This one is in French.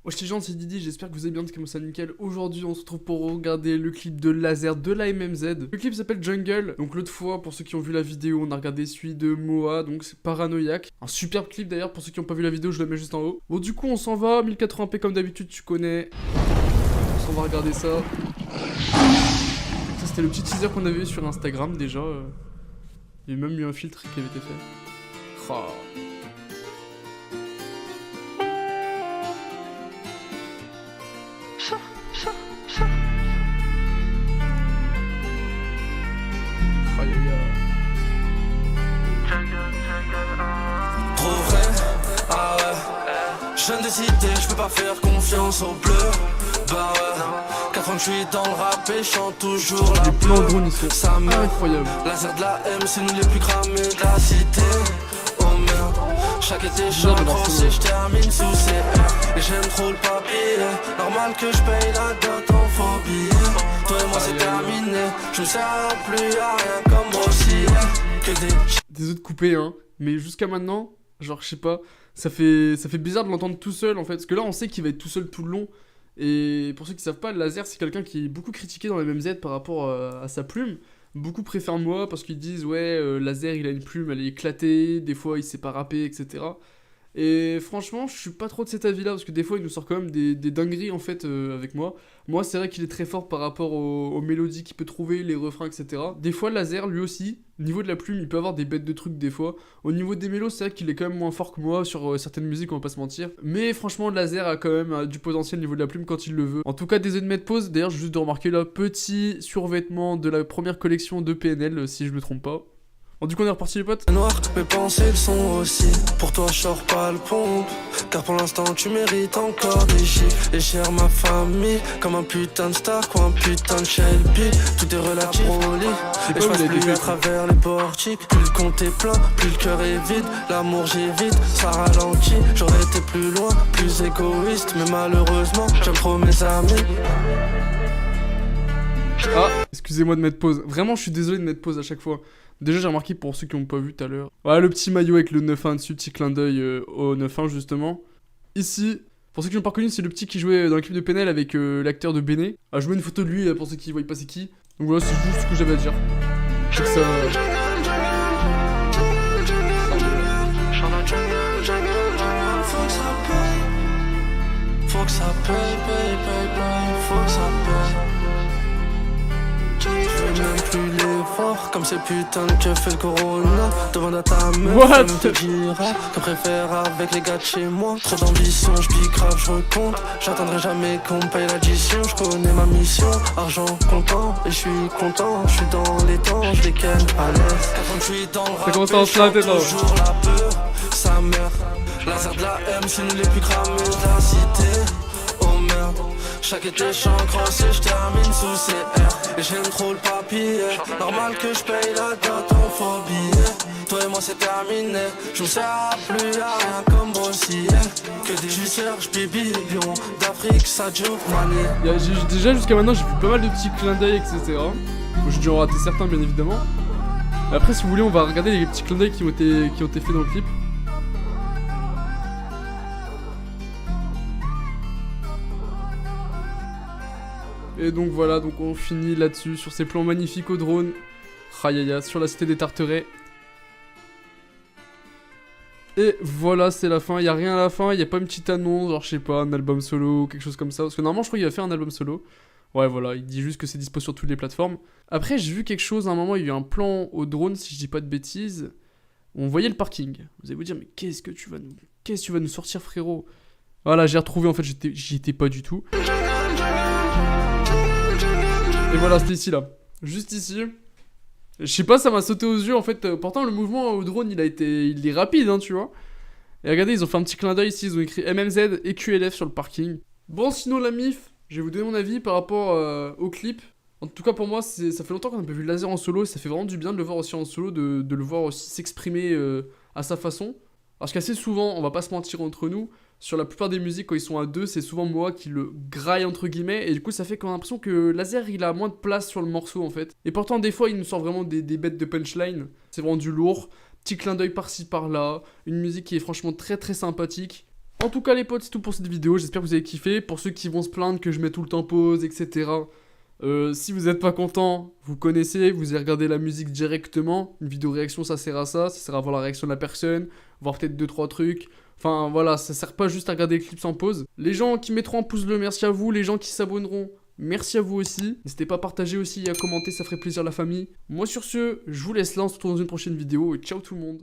Wesh les gens, c'est Didi, j'espère que vous allez bien, comme ça nickel. Aujourd'hui on se retrouve pour regarder le clip de Laser de la MMZ. Le clip s'appelle Jungle, donc l'autre fois pour ceux qui ont vu la vidéo on a regardé celui de Moa, donc c'est Paranoïaque. Un superbe clip d'ailleurs, pour ceux qui n'ont pas vu la vidéo je le mets juste en haut. Bon du coup on s'en va, 1080p comme d'habitude tu connais. On s'en va regarder ça. Ça c'était le petit teaser qu'on avait eu sur Instagram déjà. Il y a même eu un filtre qui avait été fait. Oh. Trop vrai, ah ouais. Jeune de cité, je peux pas faire confiance au bleu. Bah ouais, 4 ans que je suis dans le rap et je chante toujours la Les plans bleue. drones ils sont Ça me incroyables. laser de la M, c'est nous les plus cramés de la cité. Oh merde, chaque été je chante cross et je termine sous CR. Et j'aime trop le papier, normal que je paye la dot en faux billets. Toi et moi c'est terminé, je me sers plus à rien comme Rossi. Que des... Désolé de couper hein, mais jusqu'à maintenant, genre je sais pas, ça fait bizarre de l'entendre tout seul en fait, parce que là on sait qu'il va être tout seul tout le long. Et pour ceux qui savent pas, Laser c'est quelqu'un qui est beaucoup critiqué dans les MMZ par rapport à sa plume. Beaucoup préfèrent moi parce qu'ils disent ouais Laser il a une plume, elle est éclatée, des fois il sait pas rapper, etc. Et franchement je suis pas trop de cet avis là parce que des fois il nous sort quand même des dingueries en fait avec moi. Moi c'est vrai qu'il est très fort par rapport aux mélodies qu'il peut trouver, les refrains, etc. Des fois Laser lui aussi, au niveau de la plume il peut avoir des bêtes de trucs des fois. Au niveau des mélos c'est vrai qu'il est quand même moins fort que moi sur certaines musiques, on va pas se mentir. Mais franchement Laser a quand même du potentiel au niveau de la plume quand il le veut. En tout cas désolé de mettre pause, d'ailleurs juste de remarquer là, petit survêtement de la première collection de PNL si je me trompe pas. Bon, du coup on est reparti les potes. Noir, mes pensées le sont aussi. Pour toi je sors pas le pompe, car pour l'instant tu mérites encore des chiffres. Et gère ma famille comme un putain de star ou un putain de Shelby. Tout est relatif au lit, et je passe plus à travers les portiques. Plus le compte est plein, plus le cœur est vide. L'amour j'évite, ça ralentit. J'aurais été plus loin, plus égoïste, mais malheureusement j'aime trop mes amis. Ah, excusez-moi de mettre pause. Vraiment, je suis désolé de mettre pause à chaque fois. Déjà, j'ai remarqué pour ceux qui n'ont pas vu tout à l'heure. Voilà, le petit maillot avec le 9-1 dessus, petit clin d'œil au 9-1 justement. Ici, pour ceux qui n'ont pas reconnu, c'est le petit qui jouait dans le clip de PNL avec l'acteur de Béné. Ah, je mets une photo de lui pour ceux qui ne voient pas c'est qui. Donc voilà, c'est juste ce que j'avais à dire. Je sais que ça... Faut que ça paye, faut que ça paye. Je veux même plus les voir comme ces putains de que fait le corona. Demande à ta meuf, What? elle te dira qu'on préfère avec les gars de chez moi. Trop d'ambition, je pique grave, je recompte. J'attendrai jamais qu'on me paye l'addition. Je connais ma mission, argent comptant. Et je suis content, je suis dans les temps, je décale à l'aise. Quand je suis dans le rap, commence à se latter, là. toujours la peur, sa mère. Laser de la M, c'est nous les plus cramés de la cité. Oh merde, chaque été je chante cross et je termine sous CR. Et j'aime trop le papier, normal que je paye la dot en faux billets. Toi et moi c'est terminé, je me sers plus à rien comme Rossi. Que des Cherche Bibi, lion d'Afrique, Sadio Mané. Déjà jusqu'à maintenant j'ai vu pas mal de petits clins d'œil, etc. Bon, j'ai dû en rater certains bien évidemment. Après si vous voulez on va regarder les petits clins d'œil qui ont été faits dans le clip. Et donc voilà, donc on finit là-dessus, sur ces plans magnifiques au drone. Rayaya, sur la cité des Tarterets. Et voilà, c'est la fin, il n'y a rien à la fin, il n'y a pas une petite annonce, genre je sais pas, un album solo, quelque chose comme ça. Parce que normalement je crois qu'il va faire un album solo. Ouais voilà, il dit juste que c'est dispo sur toutes les plateformes. Après j'ai vu quelque chose, à un moment il y a eu un plan au drone, si je dis pas de bêtises. On voyait le parking. Vous allez vous dire, mais qu'est-ce que tu vas nous sortir frérot? Voilà, j'ai retrouvé en fait, j'y étais pas du tout. Et voilà, c'était ici là. Juste ici. Je sais pas, ça m'a sauté aux yeux en fait. Pourtant, le mouvement au drone il est rapide, hein, tu vois. Et regardez, ils ont fait un petit clin d'œil ici. Ils ont écrit MMZ et QLF sur le parking. Bon, sinon, la MIF, je vais vous donner mon avis par rapport au clip. En tout cas, pour moi, ça fait longtemps qu'on n'a pas vu Laser en solo. Et ça fait vraiment du bien de le voir aussi en solo, de le voir aussi s'exprimer à sa façon. Parce qu'assez souvent, on va pas se mentir entre nous, sur la plupart des musiques, quand ils sont à deux, c'est souvent moi qui le graille entre guillemets, et du coup ça fait qu'on a l'impression que Laser il a moins de place sur le morceau en fait. Et pourtant des fois il nous sort vraiment des bêtes de punchline, c'est vraiment du lourd, petit clin d'œil par-ci par-là, une musique qui est franchement très très sympathique. En tout cas les potes, c'est tout pour cette vidéo, j'espère que vous avez kiffé. Pour ceux qui vont se plaindre que je mets tout le temps pause, etc. Si vous n'êtes pas content, vous connaissez, vous avez regardé la musique directement. Une vidéo réaction, ça sert à ça sert à voir la réaction de la personne, voir peut-être 2-3 trucs. Enfin voilà, ça sert pas juste à regarder les clips sans pause. Les gens qui mettront un pouce bleu, merci à vous. Les gens qui s'abonneront, merci à vous aussi. N'hésitez pas à partager aussi et à commenter, ça ferait plaisir à la famille. Moi sur ce, je vous laisse là, on se retrouve dans une prochaine vidéo et ciao tout le monde.